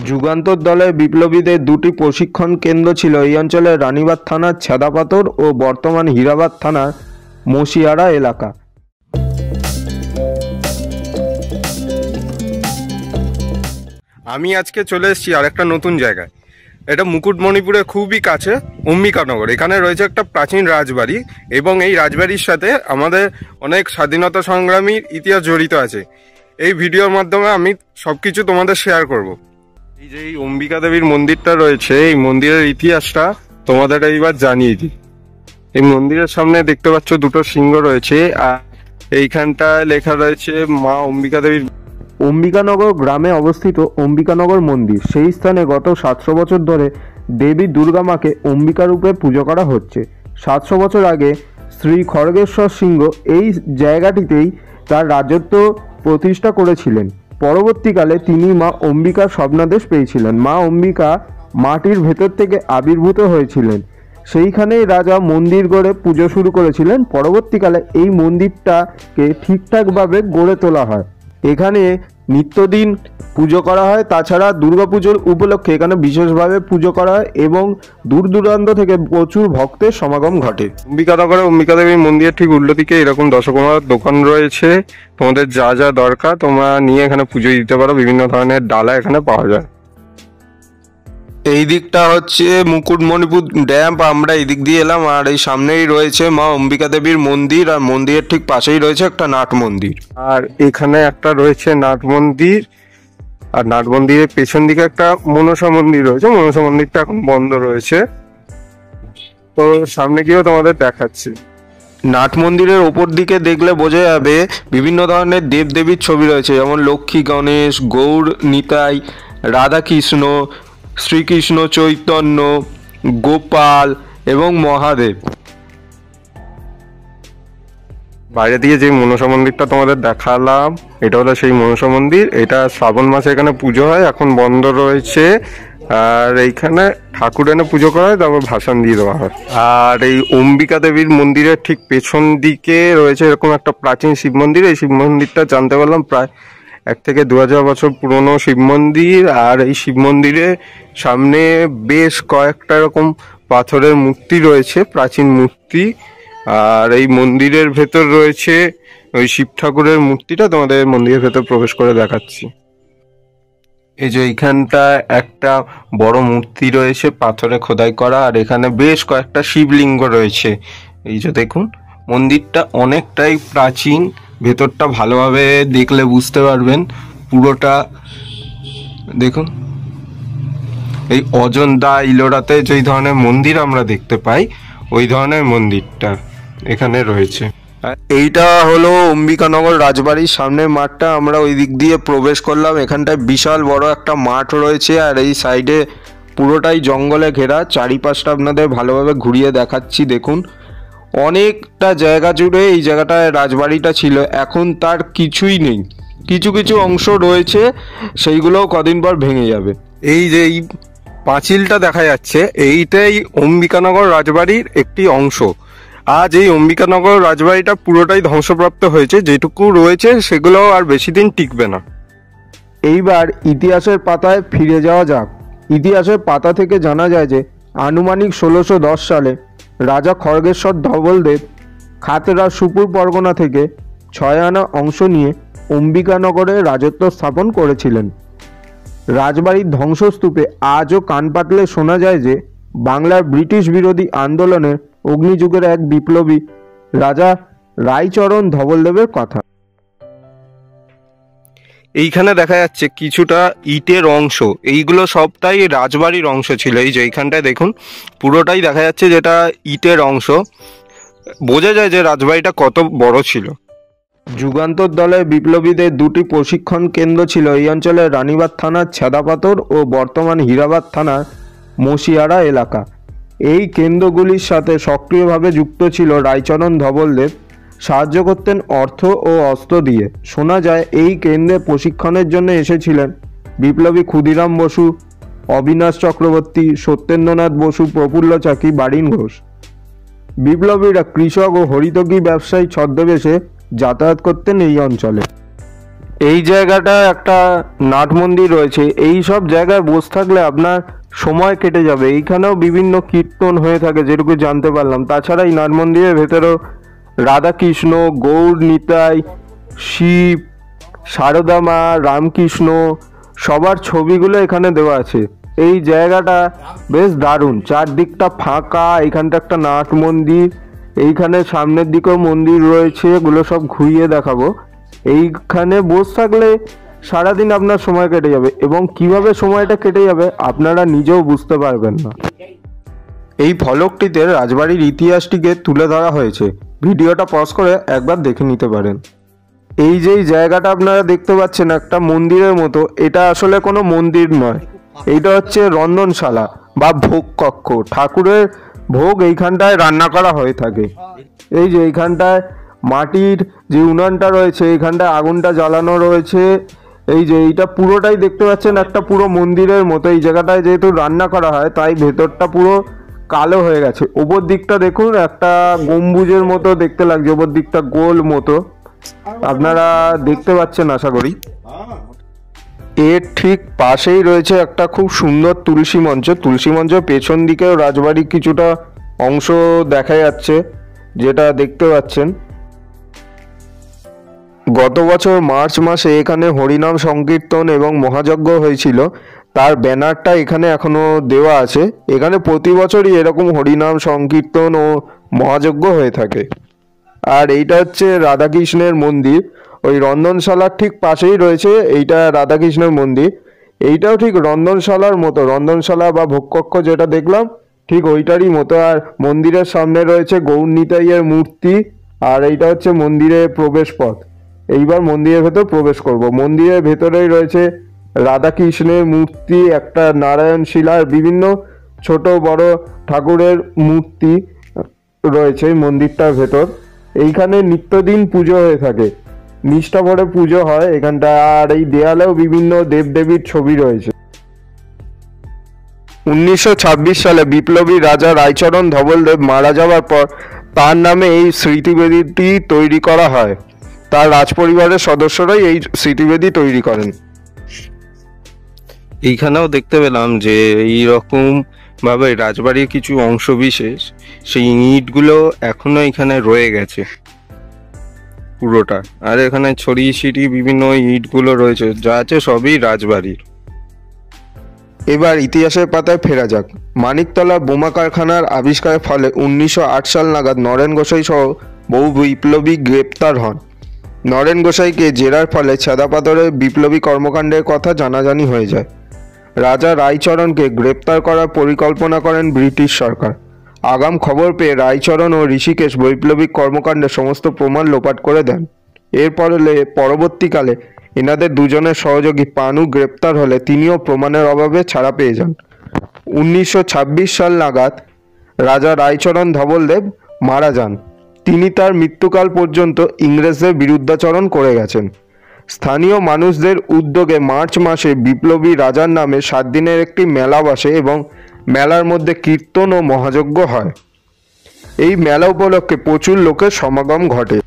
যুগান্তর দলের বিপ্লবীদের দুটি প্রশিক্ষণ কেন্দ্র ছিল এই অঞ্চলের রানীবাঁধ থানার ছেদাপাথর ও বর্তমান হীরাবাদ থানার মসিয়ারা এলাকা। আমি আজকে চলে এসেছি আর একটা নতুন জায়গায়। এটা মুকুটমণিপুরের খুবই কাছে অম্বিকানগর। এখানে রয়েছে একটা প্রাচীন রাজবাড়ি এবং এই রাজবাড়ির সাথে আমাদের অনেক স্বাধীনতা সংগ্রামীর ইতিহাস জড়িত আছে। এই ভিডিওর মাধ্যমে আমি সবকিছু তোমাদের শেয়ার করব। এই যে এই অম্বিকা দেবীর মন্দিরটা রয়েছে, এই মন্দিরের ইতিহাসটা তোমাদের এইবার জানিয়ে দিই। এই মন্দিরের সামনে দেখতে পাচ্ছ দুটো সিংহ রয়েছে আর এইখানটায় লেখা রয়েছে মা অম্বিকা দেবীর। অম্বিকানগর গ্রামে অবস্থিত অম্বিকানগর মন্দির, সেই স্থানে গত 700 বছর ধরে দেবী দুর্গা মাকে অম্বিকা রূপে পুজো করা হচ্ছে। 700 বছর আগে শ্রী খড়গেশ্বর সিংহ এই জায়গাটিতেই তার রাজত্ব প্রতিষ্ঠা করেছিলেন। পরবর্তীকালে তিনি মা অম্বিকার স্বপ্নাদেশ পেয়েছিলেন। মা অম্বিকা মাটির ভেতর থেকে আবির্ভূত হয়েছিলেন। সেইখানেই রাজা মন্দির গড়ে পুজো শুরু করেছিলেন। পরবর্তীকালে এই মন্দিরটাকে ঠিকঠাকভাবে গড়ে তোলা হয়। এখানে নিত্যদিন পুজো করা হয়। তাছাড়া দুর্গাপুজোর উপলক্ষে এখানে বিশেষভাবে পুজো করা হয় এবং দূর দূরান্ত থেকে প্রচুর ভক্তের সমাগম ঘটে। অম্বিকানগরে অম্বিকা দেবীর মন্দিরের ঠিক উল্টো দিকে এরকম দশকর্মার দোকান রয়েছে। তোমাদের যা যা দরকার তোমরা নিয়ে এখানে পুজো দিতে পারো। বিভিন্ন ধরনের ডালা এখানে পাওয়া যায়। এই দিকটা হচ্ছে মুকুটমণিপুর ড্যাম। আমরা এই দিক দিয়ে এলাম আর এই সামনেই রয়েছে মা অম্বিকা দেবীর মন্দির আর মন্দিরের ঠিক পাশেই রয়েছে একটা নাট মন্দির। আর এখানে একটা রয়েছে নাট মন্দির আর নাট মন্দিরের পেছন দিকে একটা মনসা মন্দির রয়েছে। মনসা মন্দিরটা এখন বন্ধ রয়েছে, তো সামনে গিয়েও তোমাদের দেখাচ্ছি। নাট মন্দিরের ওপর দিকে দেখলে বোঝা যাবে বিভিন্ন ধরনের দেবদেবীর ছবি রয়েছে, যেমন লক্ষ্মী, গণেশ, গৌর নিতাই, রাধাকৃষ্ণ, শ্রীকৃষ্ণ চৈতন্য, গোপাল এবং মহাদেব। বাইরে দিয়ে যে মনসা মন্দিরটা তোমাদের দেখালাম এটা হলো সেই মনসা মন্দির। এটা শ্রাবণ মাসে এখানে পুজো হয়, এখন বন্ধ রয়েছে। আর এইখানে ঠাকুর এনে পুজো করা হয়, তারপর ভাসান দিয়ে দেওয়া হয়। আর এই অম্বিকা দেবীর মন্দিরের ঠিক পেছন দিকে রয়েছে এরকম একটা প্রাচীন শিব মন্দির। এই শিব মন্দিরটা জানতে পারলাম প্রায় 1 থেকে 2000 বছর পুরনো শিব মন্দির। আর এই শিব মন্দিরের সামনে বেশ কয়েকটা এরকম পাথরের মূর্তি রয়েছে, প্রাচীন মূর্তি। আর এই মন্দিরের ভেতর রয়েছে ওই শিব ঠাকুরের মূর্তিটা। তোমাদের মন্দিরের ভেতর প্রবেশ করে দেখাচ্ছি। এই যে এইখানটা একটা বড় মূর্তি রয়েছে, পাথরে খোদাই করা। আর এখানে বেশ কয়েকটা শিবলিঙ্গ রয়েছে। এই যে দেখুন, মন্দিরটা অনেকটাই প্রাচীন। ভেতরটা ভালোভাবে দেখলে বুঝতে পারবেন। পুরোটা দেখুন, এই অজন্তা ইলোরাতে যে ধরনের মন্দির আমরা দেখতে পাই ওই ধরনের মন্দিরটা এখানে রয়েছে। এইটা হলো অম্বিকানগর রাজবাড়ির সামনের মাঠটা। আমরা ওই দিক দিয়ে প্রবেশ করলাম। এখানটায় বিশাল বড় একটা মাঠ রয়েছে আর এই সাইডে পুরোটাই জঙ্গলে ঘেরা। চারিপাশটা আপনাদের ভালোভাবে ঘুরিয়ে দেখাচ্ছি। দেখুন, অনেকটা জায়গা জুড়ে এই জায়গাটায় রাজবাড়িটা ছিল, এখন তার কিছুই নেই। কিছু কিছু অংশ রয়েছে, সেইগুলোও কদিন পর ভেঙে যাবে। এই যে এই পাঁচিলটা দেখা যাচ্ছে এইটাই অম্বিকানগর রাজবাড়ির একটি অংশ। আজ এই অম্বিকানগর রাজবাড়িটা পুরোটাই ধ্বংসপ্রাপ্ত হয়েছে। যেটুকু রয়েছে সেগুলো আর বেশি দিন টিকবে না। এইবার ইতিহাসের পাতায় ফিরে যাওয়া যাক। ইতিহাসের পাতা থেকে জানা যায় যে আনুমানিক 1610 সালে রাজা খড়গেশ্বর ধবলদেব খাতড়া সুপুর পরগনা থেকে 6 আনা অংশ নিয়ে অম্বিকানগরে রাজত্ব স্থাপন করেছিলেন। রাজবাড়ির ধ্বংসস্তূপে আজও কান পাতলে শোনা যায় যে বাংলার ব্রিটিশ বিরোধী আন্দোলনের অগ্নিযুগের এক বিপ্লবী রাজা রায়চরণ ধবলদেবের কথা। এইখানে দেখা যাচ্ছে কিছুটা ইটের অংশ, এইগুলো সবটাই রাজবাড়ির অংশ ছিল। এই যে এইখানটায় দেখুন, পুরোটাই দেখা যাচ্ছে যেটা ইটের অংশ। বোঝা যায় যে রাজবাড়িটা কত বড় ছিল। যুগান্তর দলের বিপ্লবীদের দুটি প্রশিক্ষণ কেন্দ্র ছিল এই অঞ্চলের রানীবাঁধ থানার ছেদাপাথর ও বর্তমান হীরাবাদ থানার মসিয়ারা এলাকা। এই কেন্দ্রগুলির সাথে সক্রিয়ভাবে যুক্ত ছিল রায়চরণ ধবলদেব। সাহায্য করতেন অর্থ ও অস্ত্র দিয়ে। শোনা যায় এই কেন্দ্রে প্রশিক্ষণের জন্য এসেছিলেন বিপ্লবী ক্ষুদিরাম বসু, অবিনাশ চক্রবর্তী, সত্যেন্দ্রনাথ বসু, প্রফুল্ল চাকি, বারিন ঘোষ। বিপ্লবীরা কৃষক ও হরিতকী ব্যবসায়ী ছদ্মবেশে যাতায়াত করতেন এই অঞ্চলে। এই জায়গাটা একটা নাট মন্দির রয়েছে। এই সব জায়গায় বসে থাকলে আপনার সময় কেটে যাবে। এইখানেও বিভিন্ন কীর্তন হয়ে থাকে যেটুকু জানতে পারলাম। তাছাড়া এই নাট মন্দিরের ভেতরেও রাধাকৃষ্ণ, গৌর নিতাই, শিব, সারদা মা, রামকৃষ্ণ সবার ছবিগুলো এখানে দেওয়া আছে। এই জায়গাটা বেশ দারুণ, চারদিকটা ফাঁকা। এইখানটা একটা নাট মন্দির, এইখানে সামনের দিকেও মন্দির রয়েছে, এগুলো সব ঘুরিয়ে দেখাবো। এইখানে বসে থাকলে সারাদিন আপনার সময় কেটে যাবে এবং কিভাবে সময়টা কেটে যাবে আপনারা নিজেও বুঝতে পারবেন না। এই ফলকটিতে রাজবাড়ির ইতিহাসটিকে তুলে ধরা হয়েছে। ভিডিওটা পজ করে একবার দেখে নিতে পারেন। এই যে জায়গাটা আপনারা দেখতে পাচ্ছেন একটা মন্দিরের মতো, এটা আসলে কোনো মন্দির নয়, এইটা হচ্ছে রন্ধনশালা বা ভোগ কক্ষ। ঠাকুরের ভোগ এইখানটায় রান্না করা হয়ে থাকে। এই যে এইখানটায় মাটির যে উনানটা রয়েছে, এইখানটায় আগুনটা জ্বালানো রয়েছে। এই যে এইটা পুরোটাই দেখতে পাচ্ছেন একটা পুরো মন্দিরের মতো। এই জায়গাটায় যেহেতু রান্না করা হয় তাই ভেতরটা পুরো কালো হয়ে গেছে। ওপর দিকটা দেখুন একটা গম্বুজের মতো দেখতে লাগছে, ওপর দিকটা গোল মতো, আপনারা দেখতে পাচ্ছেন আশা করি। এর ঠিক পাশেই রয়েছে একটা খুব সুন্দর তুলসী মঞ্চ। তুলসী মঞ্চের পেছন দিকেও রাজবাড়ির কিছুটা অংশ দেখা যাচ্ছে, যেটা দেখতে পাচ্ছেন। গত বছর মার্চ মাসে এখানে হরিনাম সংকীর্তন এবং মহাযজ্ঞ হয়েছিল, তার ব্যানারটা এখানে এখনো দেওয়া আছে। এখানে প্রতি বছরই এরকম হরিনাম সংকীর্তন ও মহাযজ্ঞ হয়ে থাকে। আর এইটা হচ্ছে রাধাকৃষ্ণের মন্দির, ওই রন্ধনশালার ঠিক পাশেই রয়েছে এইটা রাধাকৃষ্ণের মন্দির। এইটাও ঠিক রন্ধনশালার মতো, রন্ধনশালা বা ভোগকক্ষ যেটা দেখলাম ঠিক ওইটারই মতো। আর মন্দিরের সামনে রয়েছে গৌর নিতাইয়ের মূর্তি, আর এইটা হচ্ছে মন্দিরের প্রবেশ পথ। এইবার মন্দিরের ভেতর প্রবেশ করব। মন্দিরের ভেতরেই রয়েছে রাধাকৃষ্ণের মূর্তি, একটা নারায়ণ শিলার বিভিন্ন ছোট বড় ঠাকুরের মূর্তি রয়েছে এই মন্দিরটার ভেতর। এইখানে নিত্যদিন পুজো হয়ে থাকে, নিষ্ঠা ভরে পুজো হয় এখানটা। আর এই দেয়ালেও বিভিন্ন দেবদেবীর ছবি রয়েছে। 1926 সালে বিপ্লবী রাজা রায়চরণ ধবলদেব মারা যাওয়ার পর তার নামে এই স্মৃতিবেদীটি তৈরি করা হয়। তার রাজপরিবারের সদস্যরাই এই স্মৃতিবেদী তৈরি করেন। এইখানেও দেখতে পেলাম যে এইরকম ভাবে রাজবাড়ির কিছু অংশ বিশেষ, সেই ইটগুলো এখনো এখানে রয়ে গেছে পুরোটা। আর এখানে ছড়িয়ে ছিটিয়ে বিভিন্ন ইটগুলো রয়েছে, যা আছে সবই রাজবাড়ির। এবার ইতিহাসের পাতায় ফেরা যাক। মানিকতলা বোমা কারখানার আবিষ্কারের ফলে 1908 সাল নাগাদ নরেন গোসাই সহ বহু বিপ্লবী গ্রেপ্তার হন। নরেন গোসাইকে জেরার ফলে ছেদাপাথরের বিপ্লবী কর্মকাণ্ডের কথা জানাজানি হয়ে যায়। রাজা রায়চরণকে গ্রেপ্তার করার পরিকল্পনা করেন ব্রিটিশ সরকার। আগাম খবর পেয়ে রায়চরণ ও ঋষিকেশ বৈপ্লবিক কর্মকাণ্ডের সমস্ত প্রমাণ লোপাট করে দেন। পরবর্তীকালে এনাদের দুজনের সহযোগী পানু গ্রেপ্তার হলে তিনিও প্রমাণের অভাবে ছাড়া পেয়ে যান। 1926 সাল নাগাদ রাজা রায়চরণ ধবলদেব মারা যান। তিনি তার মৃত্যুকাল পর্যন্ত ইংরেজদের বিরুদ্ধাচরণ করে গেছেন। স্থানীয় মানুষদের উদ্যোগে মার্চ মাসে বিপ্লবী রাজার নামে 7 দিনের একটি মেলা বসে এবং মেলার মধ্যে কীর্তন ও মহাযজ্ঞ হয়। এই মেলা উপলক্ষে প্রচুর লোকের সমাগম ঘটে।